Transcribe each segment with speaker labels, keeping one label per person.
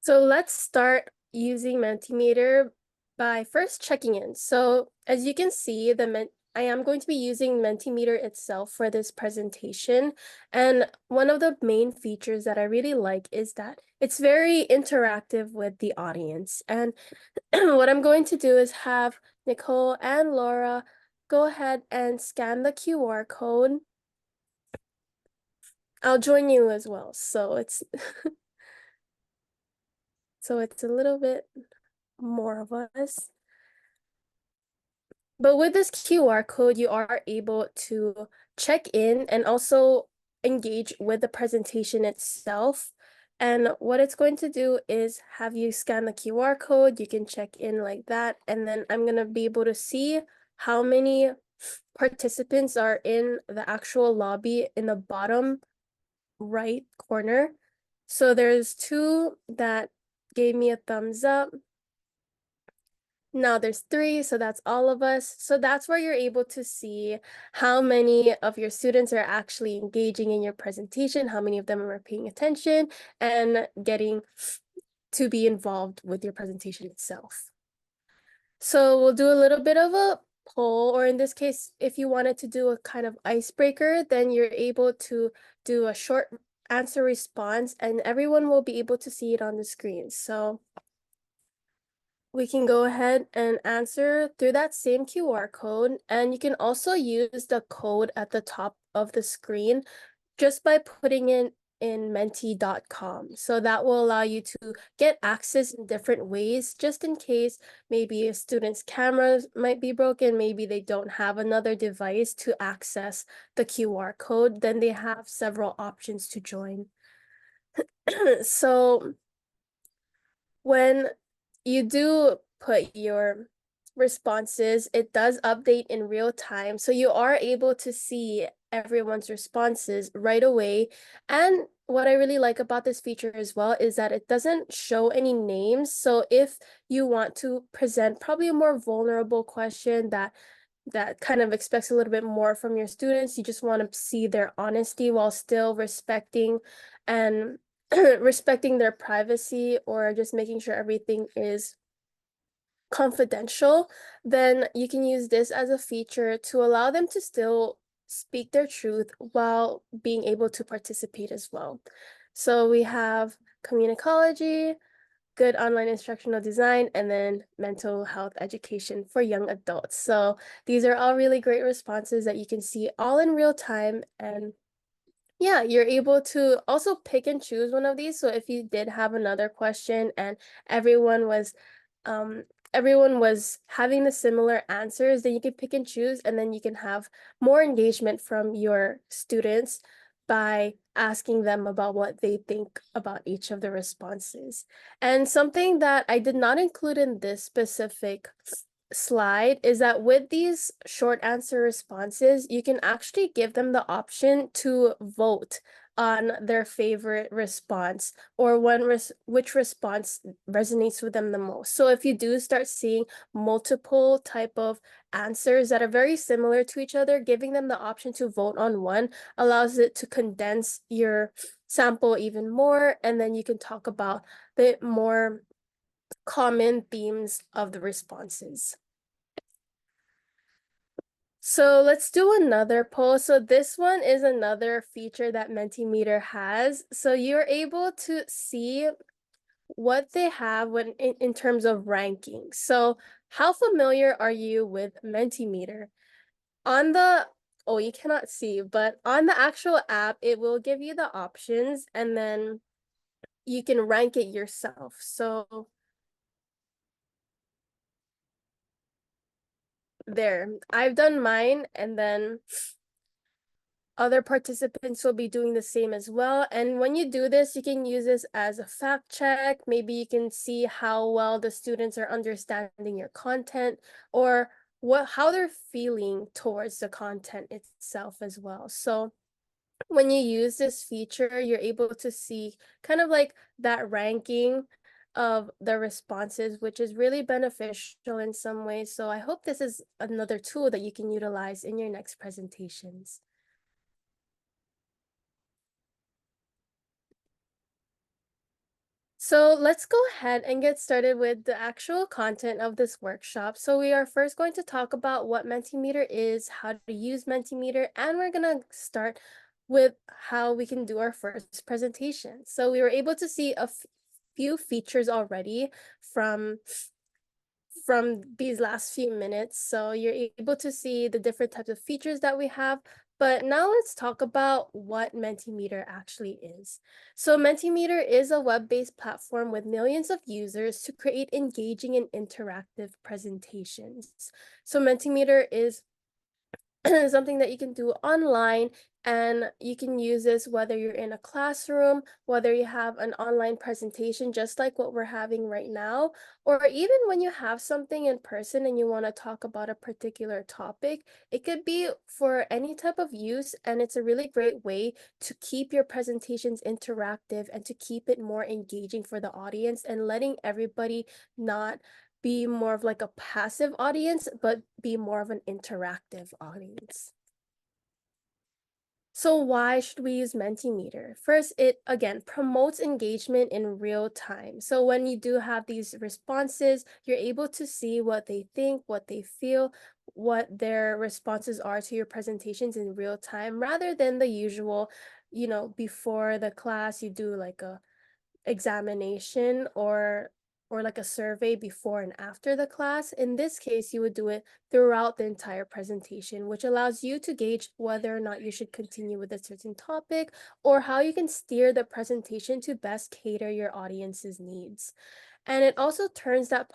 Speaker 1: So let's start using Mentimeter by first checking in. So as you can see, I am going to be using Mentimeter itself for this presentation. And one of the main features that I really like is that it's very interactive with the audience. And what I'm going to do is have Nicole and Laura go ahead and scan the QR code. I'll join you as well. So it's a little bit more of us. But with this QR code, you are able to check in and also engage with the presentation itself. And what it's going to do is have you scan the QR code, you can check in like that, and then I'm going to be able to see how many participants are in the actual lobby in the bottom right corner. So there's 2 that gave me a thumbs up. Now there's 3, so that's all of us. So that's where you're able to see how many of your students are actually engaging in your presentation, how many of them are paying attention, and getting to be involved with your presentation itself. So we'll do a little bit of a poll, or in this case, if you wanted to do a kind of icebreaker, then you're able to do a short answer response, and everyone will be able to see it on the screen. So we can go ahead and answer through that same QR code, and you can also use the code at the top of the screen just by putting in menti.com. So that will allow you to get access in different ways, just in case maybe a student's camera might be broken, maybe they don't have another device to access the QR code, then they have several options to join. So when you do put your responses, it does update in real time. So you are able to see everyone's responses right away. And what I really like about this feature as well is that it doesn't show any names. So if you want to present probably a more vulnerable question that kind of expects a little bit more from your students, you just want to see their honesty while still respecting and respecting their privacy, or just making sure everything is confidential, then you can use this as a feature to allow them to still speak their truth while being able to participate as well. So we have communicology, good online instructional design, and then mental health education for young adults. So these are all really great responses that you can see all in real time. And yeah, you're able to also pick and choose one of these. So if you did have another question and everyone was um everyone was having the similar answers, then you can pick and choose, and then you can have more engagement from your students by asking them about what they think about each of the responses. And something that I did not include in this specific slide is that with these short answer responses, you can actually give them the option to vote on their favorite response, or which response resonates with them the most. So if you do start seeing multiple type of answers that are very similar to each other, giving them the option to vote on one allows it to condense your sample even more, and then you can talk about the more common themes of the responses. So let's do another poll. So this one is another feature that Mentimeter has. So you're able to see what they have when in terms of ranking. So how familiar are you with Mentimeter? On the, oh, you cannot see, but on the actual app, it will give you the options, and then you can rank it yourself. So there, I've done mine, and then other participants will be doing the same as well. And when you do this, you can use this as a fact check. Maybe you can see how well the students are understanding your content, or how they're feeling towards the content itself as well. So when you use this feature, you're able to see kind of like that ranking of the responses, which is really beneficial in some ways. So I hope this is another tool that you can utilize in your next presentations. So let's go ahead and get started with the actual content of this workshop. So we are first going to talk about what Mentimeter is, how to use Mentimeter, and we're going to start with how we can do our first presentation. So we were able to see a few features already from these last few minutes. So you're able to see the different types of features that we have. But now let's talk about what Mentimeter actually is. So Mentimeter is a web-based platform with millions of users to create engaging and interactive presentations. So Mentimeter is something that you can do online, and you can use this whether you're in a classroom, whether you have an online presentation just like what we're having right now, or even when you have something in person and you want to talk about a particular topic. It could be for any type of use, and it's a really great way to keep your presentations interactive and to keep it more engaging for the audience and letting everybody not be more of like a passive audience, but be more of an interactive audience. So why should we use Mentimeter? First, it again promotes engagement in real time. So when you do have these responses, you're able to see what they think, what they feel, what their responses are to your presentations in real time, rather than the usual, before the class, you do like a examination or like a survey before and after the class. In this case, you would do it throughout the entire presentation, which allows you to gauge whether or not you should continue with a certain topic or how you can steer the presentation to best cater your audience's needs. And it also turns that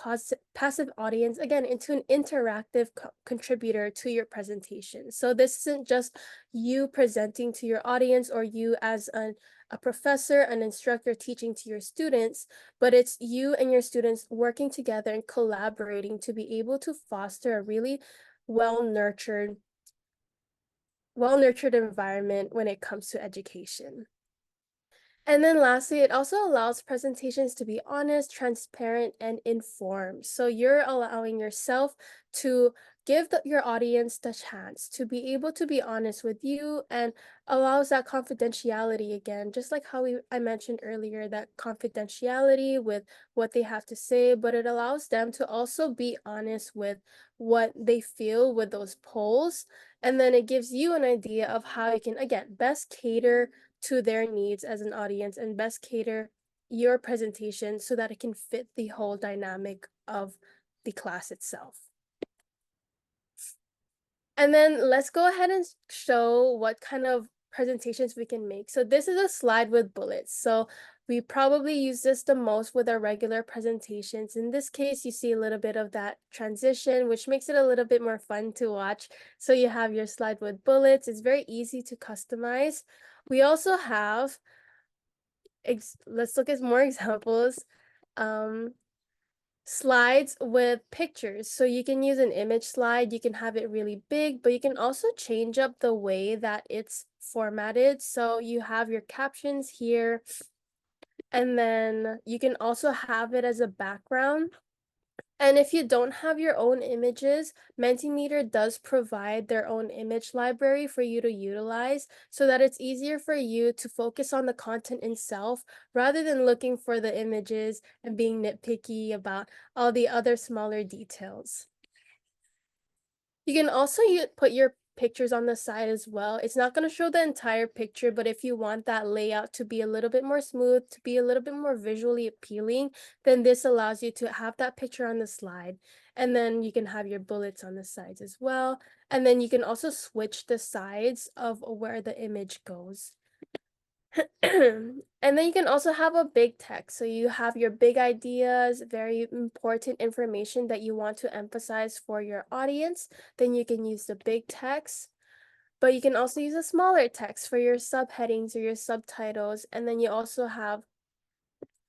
Speaker 1: passive audience again into an interactive contributor to your presentation. So this isn't just you presenting to your audience or you as a professor, an instructor teaching to your students, but it's you and your students working together and collaborating to be able to foster a really well-nurtured, well-nurtured environment when it comes to education. And then lastly, it also allows presentations to be honest, transparent, and informed. So you're allowing yourself to give your audience the chance to be able to be honest with you, and allows that confidentiality again, just like how I mentioned earlier, that confidentiality with what they have to say, but it allows them to also be honest with what they feel with those polls. And then it gives you an idea of how you can, again, best cater to their needs as an audience and best cater your presentation so that it can fit the whole dynamic of the class itself. And then let's go ahead and show what kind of presentations we can make. So this is a slide with bullets. So we probably use this the most with our regular presentations. In this case, you see a little bit of that transition, which makes it a little bit more fun to watch. So you have your slide with bullets. It's very easy to customize. We also have, let's look at more examples. Slides with pictures. So you can use an image slide, you can have it really big, but you can also change up the way that it's formatted. So you have your captions here, and then you can also have it as a background. And if you don't have your own images, Mentimeter does provide their own image library for you to utilize so that it's easier for you to focus on the content itself rather than looking for the images and being nitpicky about all the other smaller details. You can also put your pictures on the side as well. It's not going to show the entire picture, but if you want that layout to be a little bit more smooth, to be a little bit more visually appealing, then this allows you to have that picture on the slide. And then you can have your bullets on the sides as well. And then you can also switch the sides of where the image goes. And then you can also have a big text. So you have your big ideas, very important information that you want to emphasize for your audience. Then you can use the big text, but you can also use a smaller text for your subheadings or your subtitles. And then you also have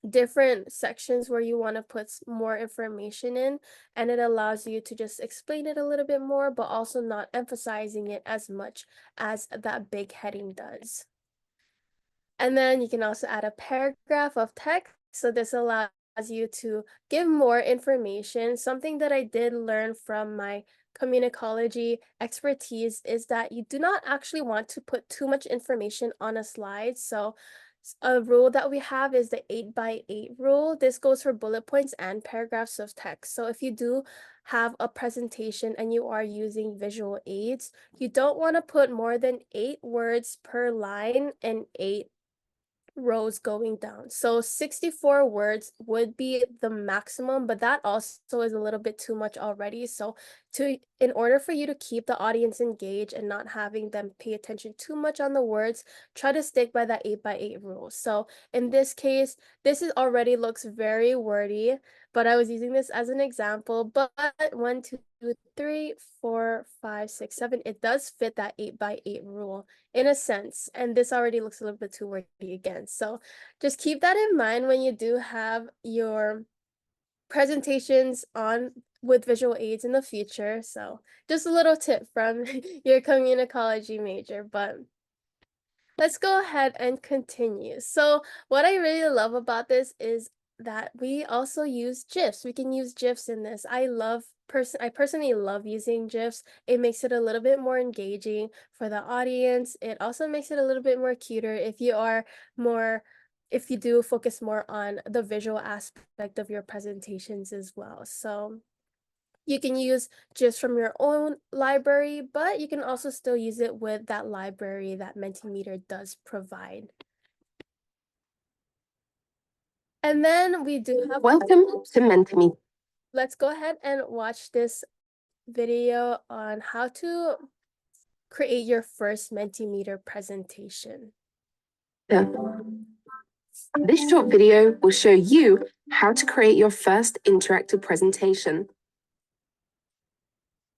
Speaker 1: different sections where you want to put more information in, and it allows you to just explain it a little bit more, but also not emphasizing it as much as that big heading does. And then you can also add a paragraph of text. So this allows you to give more information. Something that I did learn from my communicology expertise is that you do not actually want to put too much information on a slide. So A rule that we have is the 8x8 rule. This goes for bullet points and paragraphs of text. So if you do have a presentation and you are using visual aids, you don't want to put more than 8 words per line and 8 rows going down. So 64 words would be the maximum, but that also is a little bit too much already. So in order for you to keep the audience engaged and not having them pay attention too much on the words, try to stick by that 8x8 rule. So in this case, this is already looks very wordy, but I was using this as an example. But 1, 2, 3, 4, 5, 6, 7, it does fit that 8x8 rule in a sense, and this already looks a little bit too wordy again. So just keep that in mind when you do have your presentations on with visual aids in the future. So just a little tip from your communicology major, but let's go ahead and continue. So what I really love about this is that we also use GIFs. We can use GIFs in this. I personally love using GIFs. It makes it a little bit more engaging for the audience. It also makes it a little bit more cuter if you do focus more on the visual aspect of your presentations as well. So you can use GIFs from your own library, but you can also still use it with that library that Mentimeter does provide. And then we do have
Speaker 2: Welcome to Mentimeter.
Speaker 1: Let's go ahead and watch this video on how to create your first Mentimeter presentation.
Speaker 2: This short video will show you how to create your first interactive presentation.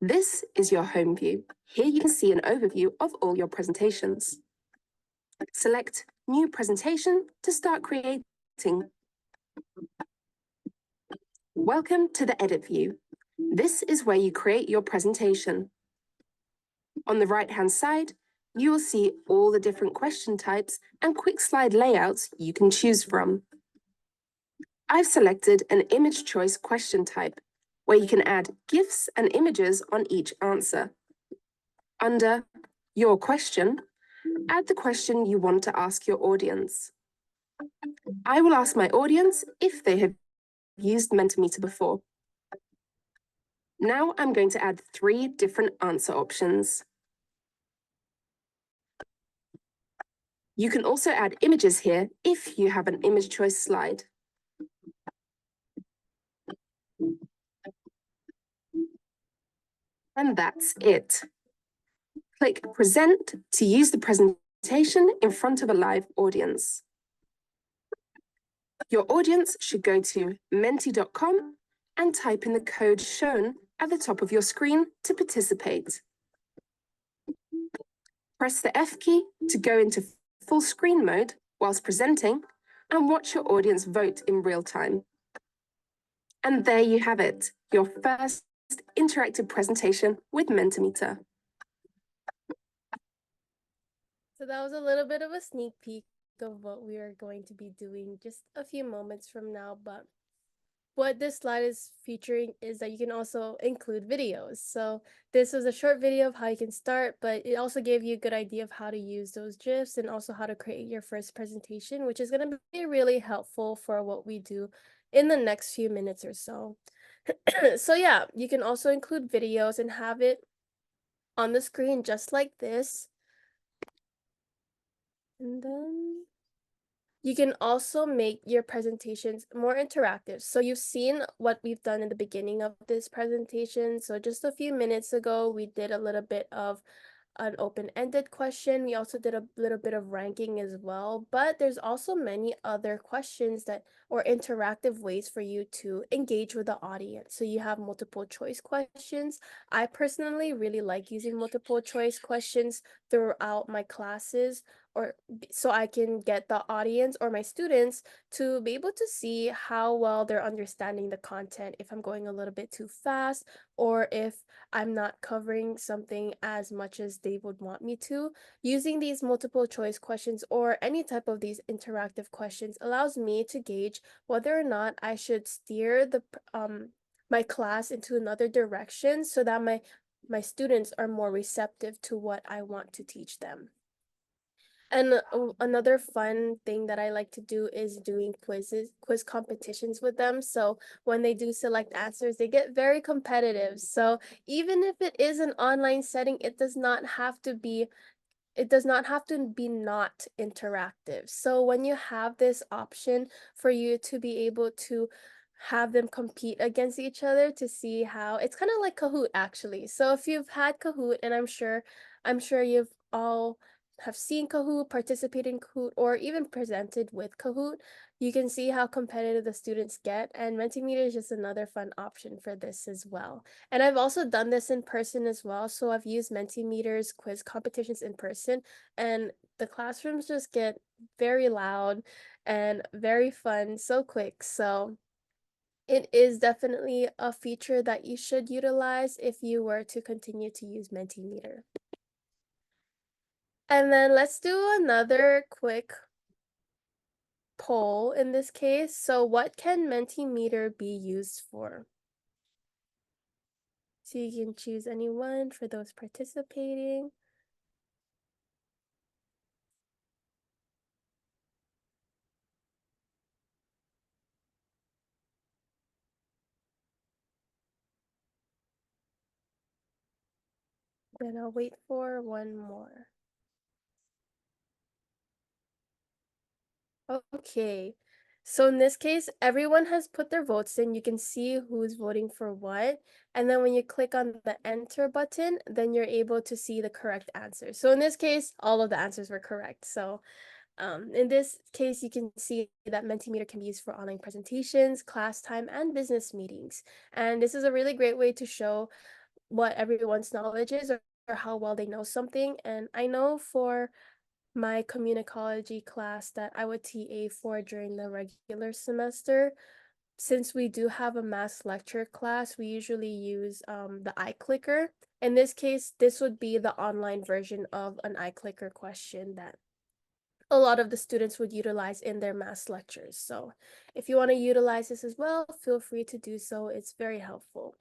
Speaker 2: This is your home view. Here you can see an overview of all your presentations. Select New Presentation to start creating. Welcome to the Edit view. This is where you create your presentation. On the right-hand side, you will see all the different question types and quick slide layouts you can choose from. I've selected an image choice question type, where you can add GIFs and images on each answer. Under Your Question, add the question you want to ask your audience. I will ask my audience if they have used Mentimeter before. Now I'm going to add 3 different answer options. You can also add images here if you have an image choice slide. And that's it. Click Present to use the presentation in front of a live audience. Your audience should go to menti.com and type in the code shown at the top of your screen to participate. Press the F key to go into full screen mode whilst presenting and watch your audience vote in real time. And there you have it, your first interactive presentation with Mentimeter.
Speaker 1: So that was a little bit of a sneak peek of what we are going to be doing just a few moments from now, but what this slide is featuring is that you can also include videos. So this was a short video of how you can start, but it also gave you a good idea of how to use those GIFs and also how to create your first presentation, which is going to be really helpful for what we do in the next few minutes or so. So yeah, you can also include videos and have it on the screen just like this. And then you can also make your presentations more interactive. So you've seen what we've done in the beginning of this presentation. So just a few minutes ago, we did a little bit of an open-ended question. We also did a little bit of ranking as well, but there's also many other questions or interactive ways for you to engage with the audience. So you have multiple choice questions. I personally really like using multiple choice questions throughout my classes, so I can get the audience or my students to be able to see how well they're understanding the content, if I'm going a little bit too fast, or if I'm not covering something as much as they would want me to. Using these multiple choice questions or any type of these interactive questions allows me to gauge whether or not I should steer my class into another direction so that my students are more receptive to what I want to teach them. And another fun thing that I like to do is doing quiz competitions with them. So when they do select answers, they get very competitive. So even if it is an online setting, it does not have to be not interactive. So when you have this option for you to be able to have them compete against each other to see how it's kind of like Kahoot actually. So if you've had Kahoot, and I'm sure you've all have seen Kahoot, participated in Kahoot, or even presented with Kahoot, you can see how competitive the students get, and Mentimeter is just another fun option for this as well. And I've also done this in person as well. So I've used Mentimeter's quiz competitions in person, and the classrooms just get very loud and very fun so quick. So it is definitely a feature that you should utilize if you were to continue to use Mentimeter. And then let's do another quick poll in this case. So what can Mentimeter be used for? So you can choose any one for those participating. Then I'll wait for one more. Okay. So in this case, everyone has put their votes in. You can see who's voting for what. And then when you click on the enter button, then you're able to see the correct answer. So in this case, all of the answers were correct. So in this case, you can see that Mentimeter can be used for online presentations, class time, and business meetings. And this is a really great way to show what everyone's knowledge is, or how well they know something. And I know for my communicology class that I would TA for during the regular semester, since we do have a mass lecture class, we usually use the iClicker. In this case, this would be the online version of an iClicker question that a lot of the students would utilize in their mass lectures. So if you want to utilize this as well, feel free to do so. It's very helpful.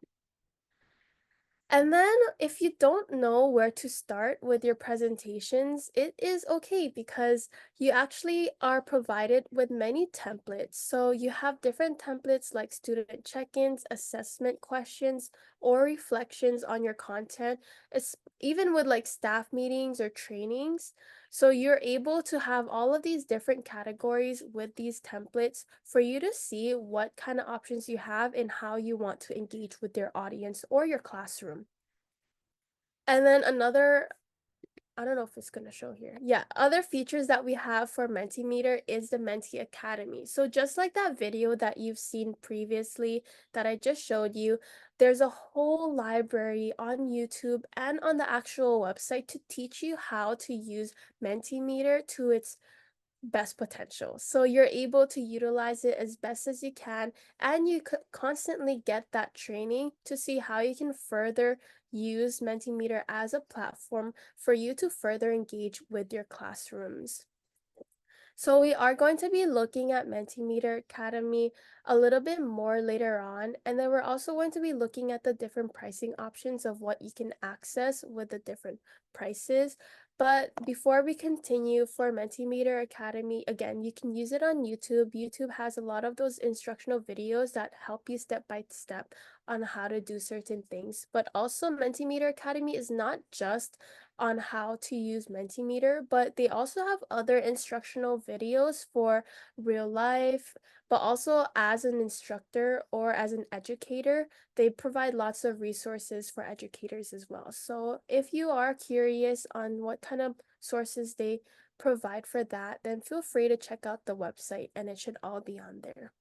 Speaker 1: And then if you don't know where to start with your presentations, it is okay because you actually are provided with many templates. So you have different templates like student check-ins, assessment questions, or reflections on your content, even with like staff meetings or trainings. So you're able to have all of these different categories with these templates for you to see what kind of options you have and how you want to engage with your audience or your classroom. And then I don't know if it's going to show here. Yeah, other features that we have for Mentimeter is the Menti Academy. So just like that video that you've seen previously that I just showed you, there's a whole library on YouTube and on the actual website to teach you how to use Mentimeter to its best potential. So you're able to utilize it as best as you can, and you could constantly get that training to see how you can further use Mentimeter as a platform for you to further engage with your classrooms. So we are going to be looking at Mentimeter Academy a little bit more later on, and then we're also going to be looking at the different pricing options of what you can access with the different prices. But before we continue, for Mentimeter Academy, again, you can use it on YouTube. YouTube has a lot of those instructional videos that help you step by step on how to do certain things. But also, Mentimeter Academy is not just on how to use Mentimeter, but they also have other instructional videos for real life, but also as an instructor or as an educator, they provide lots of resources for educators as well. So if you are curious on what kind of sources they provide for that, then feel free to check out the website and it should all be on there.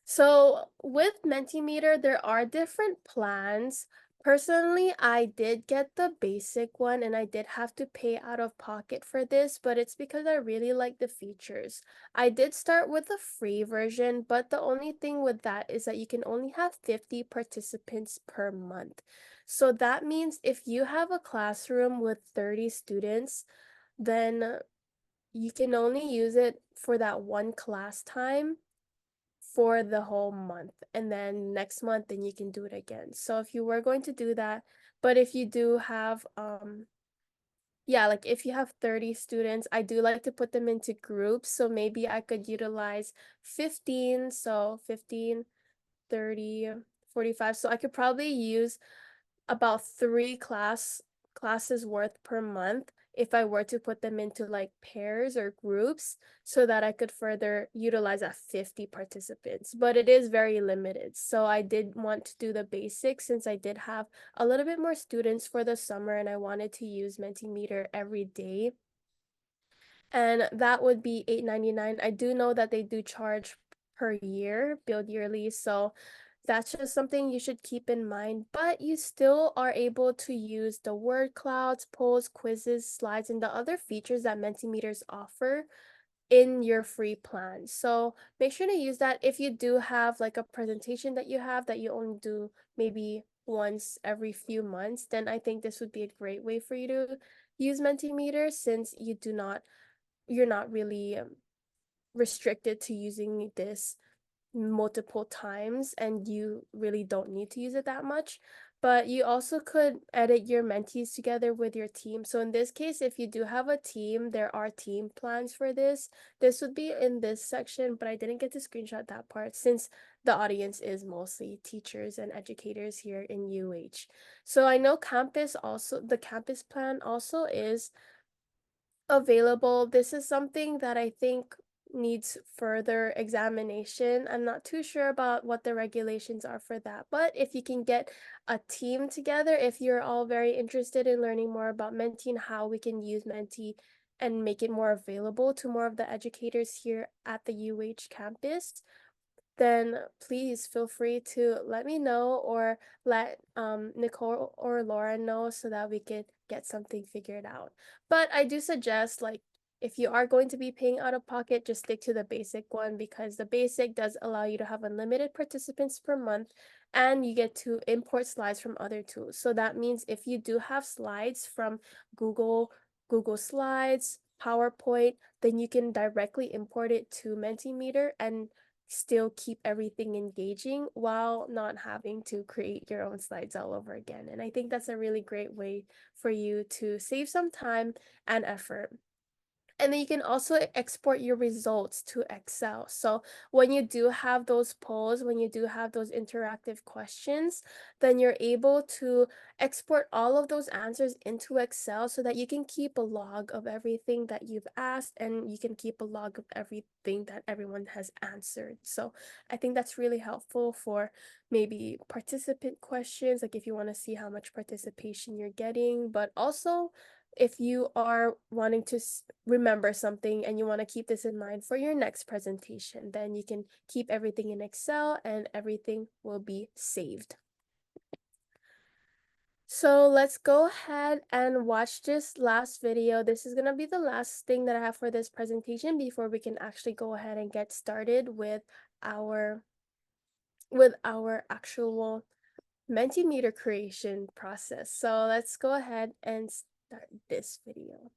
Speaker 1: So with Mentimeter, there are different plans. Personally, I did get the basic one and I did have to pay out of pocket for this, but it's because I really like the features. I did start with the free version, but the only thing with that is that you can only have 50 participants per month. So that means if you have a classroom with 30 students, then you can only use it for that one class time for the whole month, and then next month then you can do it again. So if you were going to do that, but if you do have Yeah, like if you have 30 students, I do like to put them into groups. So maybe I could utilize 15. So 15, 30, 45. So I could probably use about classes worth per month if I were to put them into like pairs or groups so that I could further utilize at 50 participants. But it is very limited. So I did want to do the basics since I did have a little bit more students for the summer and I wanted to use Mentimeter every day. And that would be $8.99. I do know that they do charge per year, billed yearly, so that's just something you should keep in mind. But you still are able to use the word clouds, polls, quizzes, slides, and the other features that Mentimeters offer in your free plan. So make sure to use that. If you do have like a presentation that you only do maybe once every few months, then I think this would be a great way for you to use Mentimeter since you're not really restricted to using this multiple times and you really don't need to use it that much. But you also could edit your mentees together with your team. So in this case, if you do have a team, there are team plans for this. This would be in this section, but I didn't get to screenshot that part since the audience is mostly teachers and educators here in UH. So I know the campus plan also is available. This is something that I think needs further examination. I'm not too sure about what the regulations are for that, but if you can get a team together, if you're all very interested in learning more about Menti and how we can use Menti and make it more available to more of the educators here at the UH campus, then please feel free to let me know or let Nicole or Laura know so that we could get something figured out. But I do suggest like if you are going to be paying out of pocket, just stick to the basic one because the basic does allow you to have unlimited participants per month and you get to import slides from other tools. So that means if you do have slides from Google, Google Slides, PowerPoint, then you can directly import it to Mentimeter and still keep everything engaging while not having to create your own slides all over again. And I think that's a really great way for you to save some time and effort. And then you can also export your results to Excel. So when you do have those polls, when you do have those interactive questions, then you're able to export all of those answers into Excel so that you can keep a log of everything that you've asked and you can keep a log of everything that everyone has answered. So I think that's really helpful for maybe participant questions, like if you want to see how much participation you're getting, but also if you are wanting to remember something and you want to keep this in mind for your next presentation, then you can keep everything in Excel and everything will be saved. So let's go ahead and watch this last video. This is going to be the last thing that I have for this presentation before we can actually go ahead and get started with our actual Mentimeter creation process. So let's go ahead and start this video.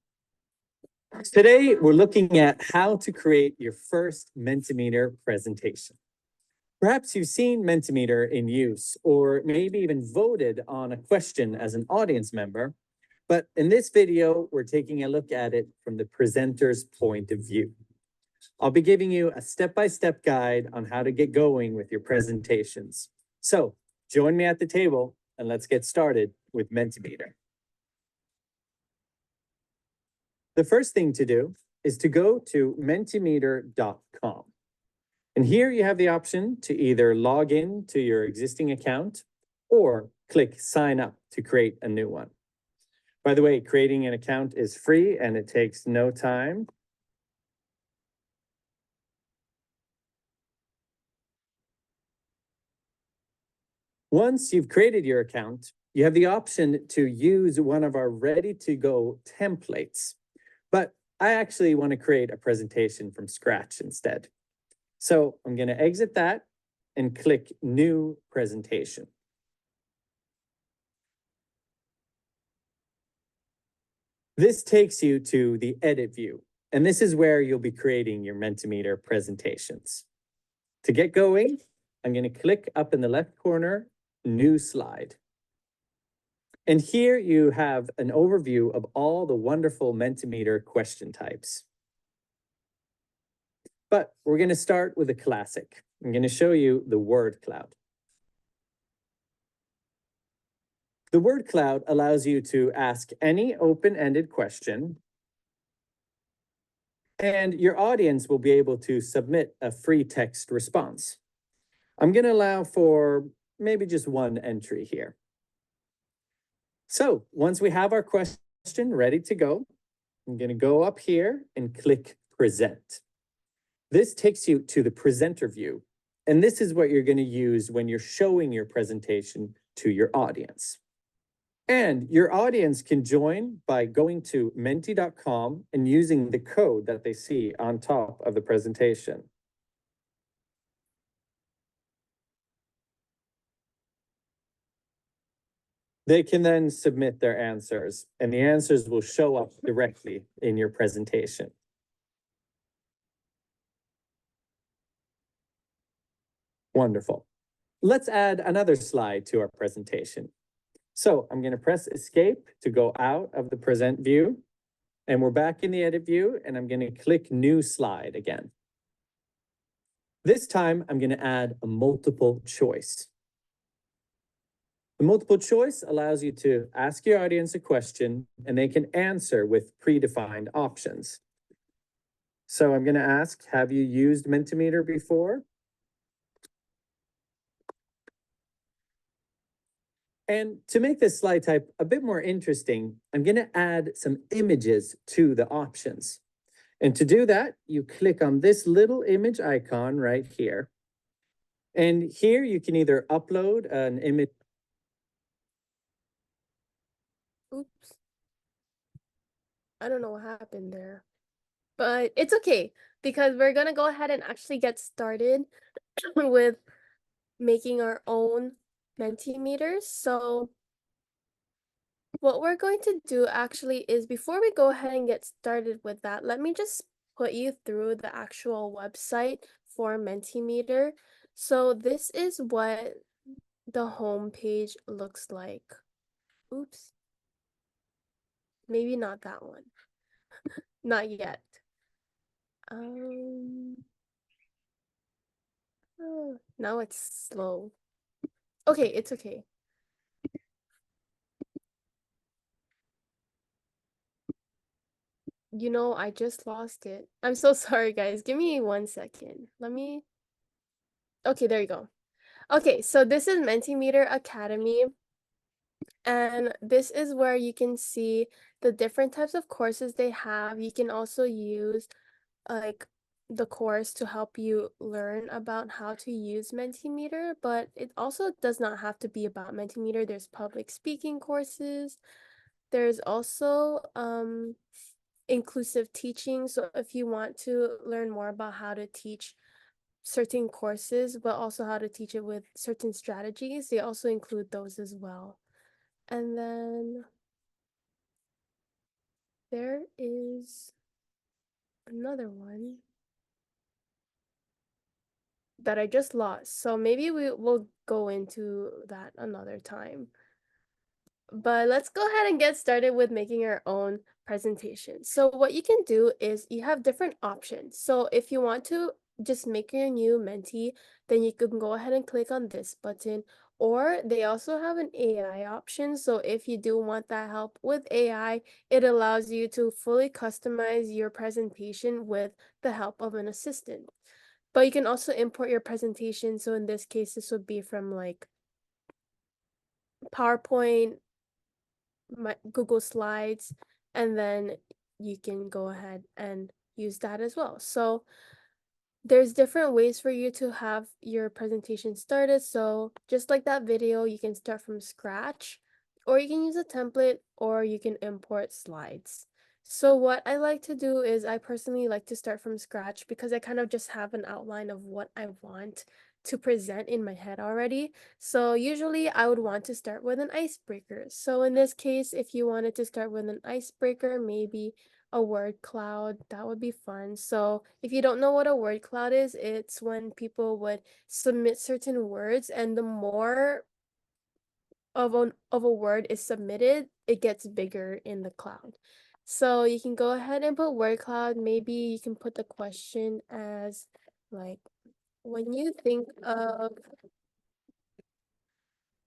Speaker 3: Today, we're looking at how to create your first Mentimeter presentation. Perhaps you've seen Mentimeter in use, or maybe even voted on a question as an audience member. But in this video, we're taking a look at it from the presenter's point of view. I'll be giving you a step-by-step guide on how to get going with your presentations. So join me at the table and let's get started with Mentimeter. The first thing to do is to go to mentimeter.com. And here you have the option to either log in to your existing account or click sign up to create a new one. By the way, creating an account is free and it takes no time. Once you've created your account, you have the option to use one of our ready-to-go templates. But I actually want to create a presentation from scratch instead. So I'm going to exit that and click New Presentation. This takes you to the Edit view, and this is where you'll be creating your Mentimeter presentations. To get going, I'm going to click up in the left corner, New Slide. And here you have an overview of all the wonderful Mentimeter question types. But we're going to start with a classic. I'm going to show you the word cloud. The word cloud allows you to ask any open-ended question, and your audience will be able to submit a free text response. I'm going to allow for maybe just one entry here. So once we have our question ready to go, I'm going to go up here and click Present. This takes you to the presenter view, and this is what you're going to use when you're showing your presentation to your audience. And your audience can join by going to menti.com and using the code that they see on top of the presentation. They can then submit their answers, and the answers will show up directly in your presentation. Wonderful. Let's add another slide to our presentation. So I'm going to press Escape to go out of the present view, and we're back in the edit view, and I'm going to click New Slide again. This time, I'm going to add a multiple choice. The multiple choice allows you to ask your audience a question, and they can answer with predefined options. So I'm going to ask, have you used Mentimeter before? And to make this slide type a bit more interesting, I'm going to add some images to the options. And to do that, you click on this little image icon right here. And here you can either upload an image.
Speaker 1: Oops. I don't know what happened there. But it's okay, because we're gonna go ahead and actually get started with making our own Mentimeters. So what we're going to do actually is, before we go ahead and get started with that, let me just put you through the actual website for Mentimeter. So this is what the home page looks like. Oops. Maybe not that one. Not yet. Oh, now it's slow. Okay, it's okay. You know, I just lost it. I'm so sorry, guys. Give me 1 second. Okay, there you go. Okay, so this is Mentimeter Academy. And this is where you can see the different types of courses they have. You can also use like the course to help you learn about how to use Mentimeter, but it also does not have to be about Mentimeter. There's public speaking courses. There's also inclusive teaching. So if you want to learn more about how to teach certain courses, but also how to teach it with certain strategies, they also include those as well. And then there is another one that I just lost. So maybe we will go into that another time. But let's go ahead and get started with making our own presentation. So what you can do is you have different options. So if you want to just make your new Menti, then you can go ahead and click on this button. Or they also have an AI option. So if you do want that help with AI, it allows you to fully customize your presentation with the help of an assistant. But you can also import your presentation. So in this case, this would be from like PowerPoint, Google Slides, and then you can go ahead and use that as well. So there's different ways for you to have your presentation started. So just like that video, you can start from scratch, or you can use a template, or you can import slides. So what I like to do is I personally like to start from scratch because I kind of just have an outline of what I want to present in my head already. So usually I would want to start with an icebreaker. So in this case, if you wanted to start with an icebreaker, maybe a word cloud, that would be fun. So if you don't know what a word cloud is, it's when people would submit certain words, and the more of a word is submitted, it gets bigger in the cloud. So you can go ahead and put word cloud. Maybe you can put the question as like, when you think of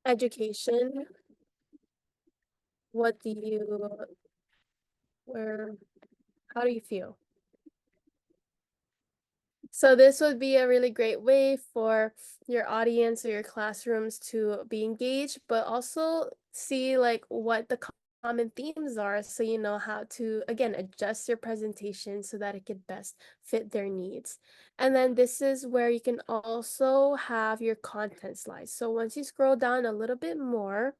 Speaker 1: education, what do you, where, how do you feel? So this would be a really great way for your audience or your classrooms to be engaged, but also see like what the common themes are, so you know how to, again, adjust your presentation so that it could best fit their needs. And then this is where you can also have your content slides. So once you scroll down a little bit more,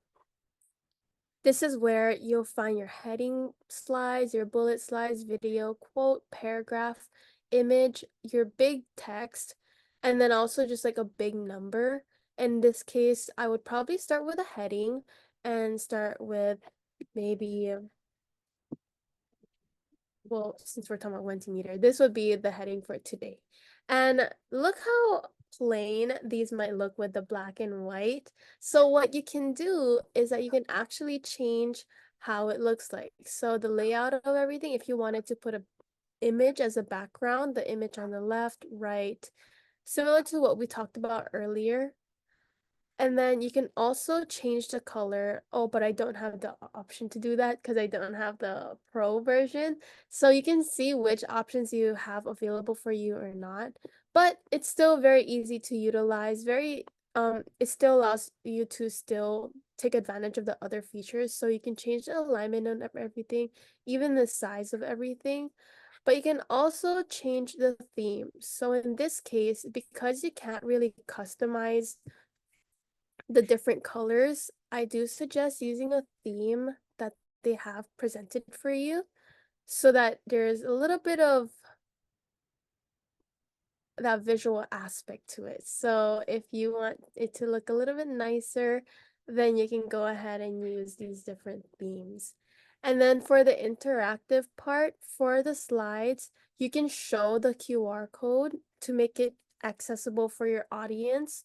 Speaker 1: this is where you'll find your heading slides, your bullet slides, video, quote, paragraph, image, your big text, and then also just like a big number. In this case, I would probably start with a heading and start with maybe, well, since we're talking about Mentimeter, this would be the heading for today. And look how plain these might look with the black and white. So what you can do is that you can actually change how it looks like. So the layout of everything, if you wanted to put a image as a background, the image on the left, right, similar to what we talked about earlier. And then you can also change the color. Oh, but I don't have the option to do that because I don't have the pro version. So you can see which options you have available for you or not. But it's still very easy to utilize. It still allows you to still take advantage of the other features. So you can change the alignment of everything, even the size of everything. But you can also change the theme. So in this case, because you can't really customize the different colors, I do suggest using a theme that they have presented for you so that there's a little bit of that visual aspect to it. So if you want it to look a little bit nicer, then you can go ahead and use these different themes. And then for the interactive part, for the slides, you can show the QR code to make it accessible for your audience,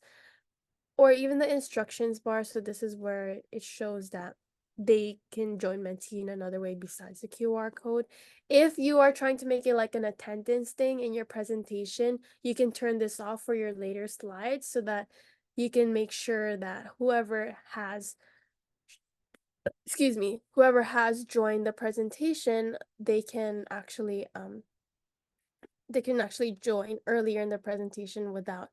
Speaker 1: or even the instructions bar. So this is where it shows that they can join Menti in another way besides the QR code. If you are trying to make it like an attendance thing in your presentation, you can turn this off for your later slides so that you can make sure that whoever has joined the presentation, they can actually join earlier in the presentation without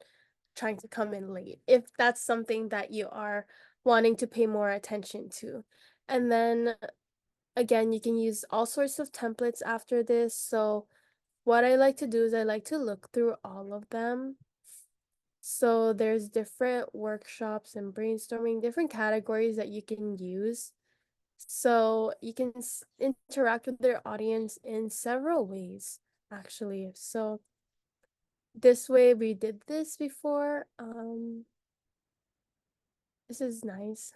Speaker 1: trying to come in late, if that's something that you are wanting to pay more attention to. And then again, you can use all sorts of templates after this. So what I like to do is I like to look through all of them. So there's different workshops and brainstorming, different categories that you can use. So you can interact with their audience in several ways, actually. So this way we did this before. This is nice.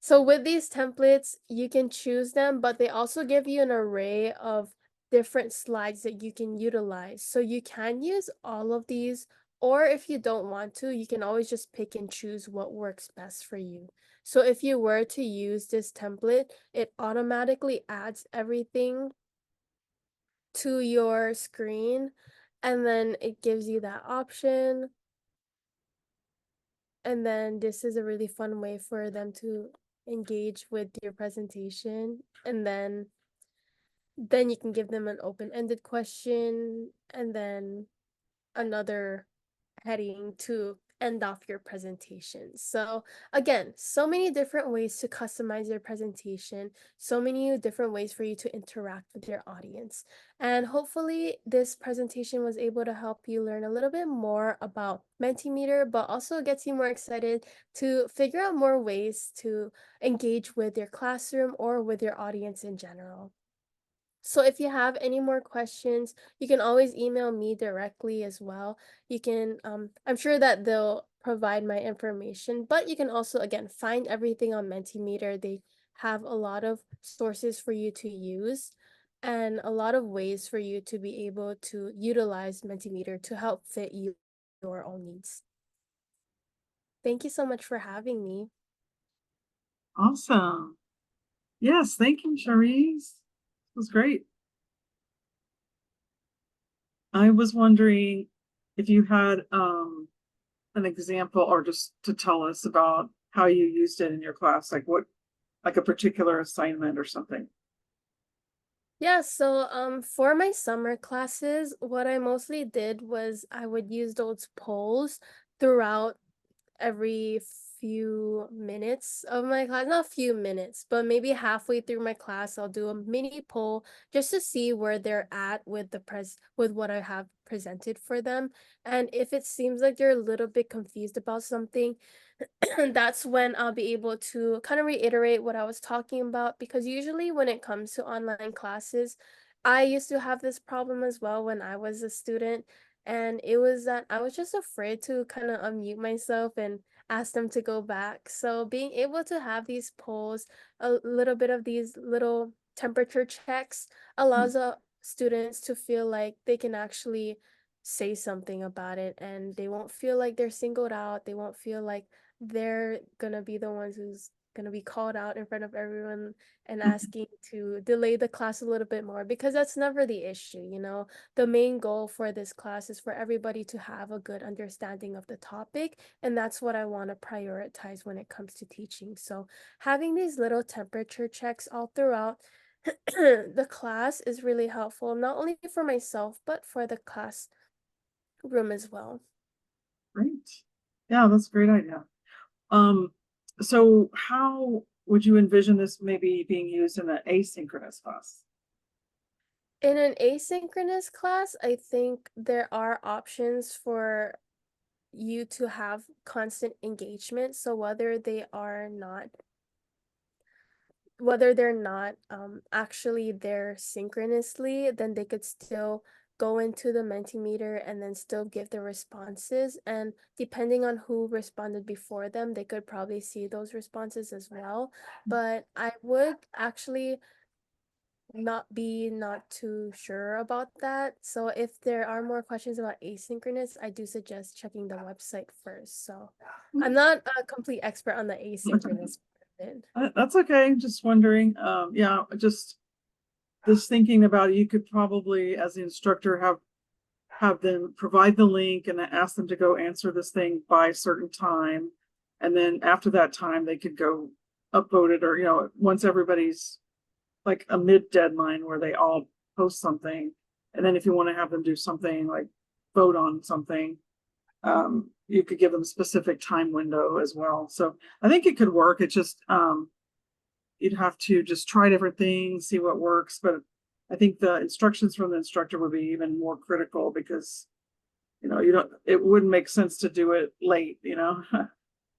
Speaker 1: So with these templates, you can choose them, but they also give you an array of different slides that you can utilize. So you can use all of these, or if you don't want to, you can always just pick and choose what works best for you. So if you were to use this template, it automatically adds everything to your screen, and then it gives you that option. And then this is a really fun way for them to engage with your presentation. And then you can give them an open-ended question and then another heading to end off your presentation. So again, so many different ways to customize your presentation, so many different ways for you to interact with your audience. And hopefully this presentation was able to help you learn a little bit more about Mentimeter, but also gets you more excited to figure out more ways to engage with your classroom or with your audience in general. So if you have any more questions, you can always email me directly as well. You can, I'm sure that they'll provide my information, but you can also, again, find everything on Mentimeter. They have a lot of sources for you to use and a lot of ways for you to be able to utilize Mentimeter to help fit your own needs. Thank you so much for having me.
Speaker 4: Awesome. Yes, thank you, Charisse. It was great. I was wondering if you had an example or just to tell us about how you used it in your class, like what, like a particular assignment or something.
Speaker 1: Yeah, so for my summer classes, what I mostly did was I would use those polls throughout every few minutes of my class, not few minutes, but maybe halfway through my class, I'll do a mini poll just to see where they're at with with what I have presented for them. And if it seems like they're a little bit confused about something, that's when I'll be able to kind of reiterate what I was talking about, because usually when it comes to online classes, I used to have this problem as well when I was a student, and it was that I was just afraid to kind of unmute myself and ask them to go back. So being able to have these polls, a little bit of these little temperature checks allows students to feel like they can actually say something about it, and they won't feel like they're singled out. They won't feel like they're gonna be the ones who's gonna be called out in front of everyone and asking to delay the class a little bit more, because that's never the issue, you know. The main goal for this class is for everybody to have a good understanding of the topic, and that's what I want to prioritize when it comes to teaching. So having these little temperature checks all throughout the class is really helpful, not only for myself but for the classroom as well.
Speaker 4: Great. Yeah, that's a great idea. So how would you envision this maybe being used in an asynchronous class?
Speaker 1: In an asynchronous class, I think there are options for you to have constant engagement. So whether they're not actually there synchronously, then they could still go into the Mentimeter and then still give the responses. And depending on who responded before them, they could probably see those responses as well. But I would actually not too sure about that. So if there are more questions about asynchronous, I do suggest checking the website first. So I'm not a complete expert on the asynchronous part of it.
Speaker 4: That's okay. Just wondering. Yeah, just thinking about it, you could probably, as the instructor, have them provide the link and then ask them to go answer this thing by a certain time. And then after that time, they could go upvote it, or, once everybody's like a mid deadline where they all post something. And then if you want to have them do something like vote on something, you could give them a specific time window as well. So I think it could work. It's just, you'd have to just try different things, see what works. But I think the instructions from the instructor would be even more critical, because it wouldn't make sense to do it late,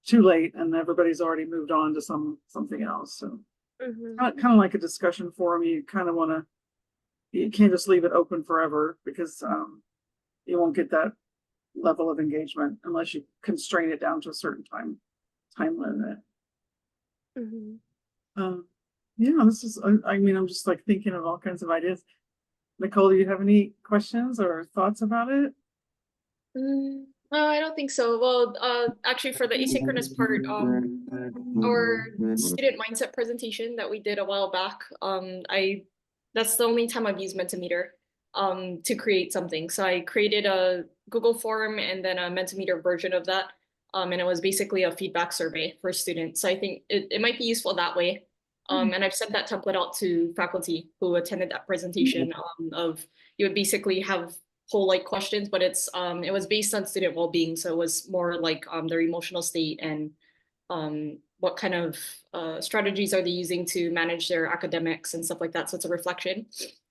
Speaker 4: too late, and everybody's already moved on to something else. So kind of like a discussion forum. You can't just leave it open forever, because you won't get that level of engagement unless you constrain it down to a certain time limit. Yeah, this is, I mean, I'm just like thinking of all kinds of ideas. Nicole, do you have any questions or thoughts about it?
Speaker 5: No, I don't think so. Well, actually, for the asynchronous part, our student mindset presentation that we did a while back, that's the only time I've used Mentimeter to create something. So I created a Google form and then a Mentimeter version of that. And it was basically a feedback survey for students. So I think it might be useful that way. And I've sent that template out to faculty who attended that presentation of you would basically have poll-like questions, but it was based on student well-being. So it was more like their emotional state and what kind of strategies are they using to manage their academics and stuff like that. So it's a reflection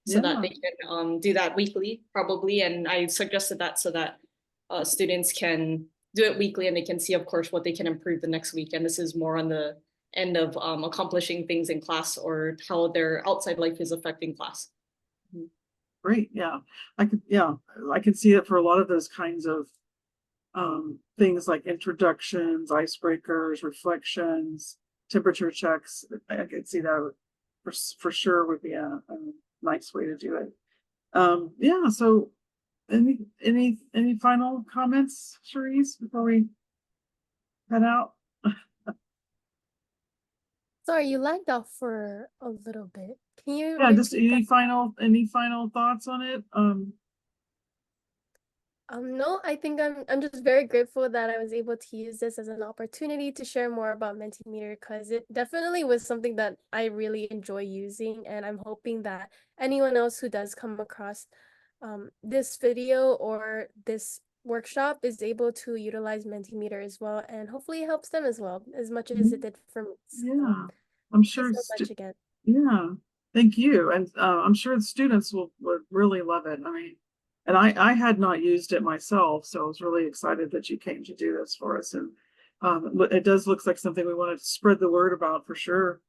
Speaker 5: so that they can do that weekly probably. And I suggested that so that students can do it weekly and they can see, of course, what they can improve the next week. And this is more on the end of accomplishing things in class or how their outside life is affecting class.
Speaker 4: Great. Yeah, I can see it for a lot of those kinds of things like introductions, icebreakers, reflections, temperature checks. I could see that for sure would be a nice way to do it. Yeah. So, any final comments, Charisse, before we head out?
Speaker 1: Sorry, you lagged off for a little bit. Can you
Speaker 4: Yeah, just
Speaker 1: repeat that?
Speaker 4: any final thoughts on it?
Speaker 1: No, I think I'm just very grateful that I was able to use this as an opportunity to share more about Mentimeter because it definitely was something that I really enjoy using, and I'm hoping that anyone else who does come across this video or this workshop is able to utilize Mentimeter as well, and hopefully it helps them as well as much as it did for me. So,
Speaker 4: Yeah, I'm
Speaker 1: thank you
Speaker 4: sure.
Speaker 1: so much again.
Speaker 4: Yeah, thank you. And I'm sure the students would really love it. I mean, and I had not used it myself, so I was really excited that you came to do this for us. And it does look like something we wanted to spread the word about for sure.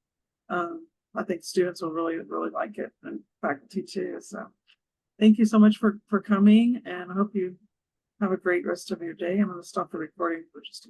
Speaker 4: I think students will really like it, and faculty too. So thank you so much for coming, and I hope you have a great rest of your day. I'm going to stop the recording for just a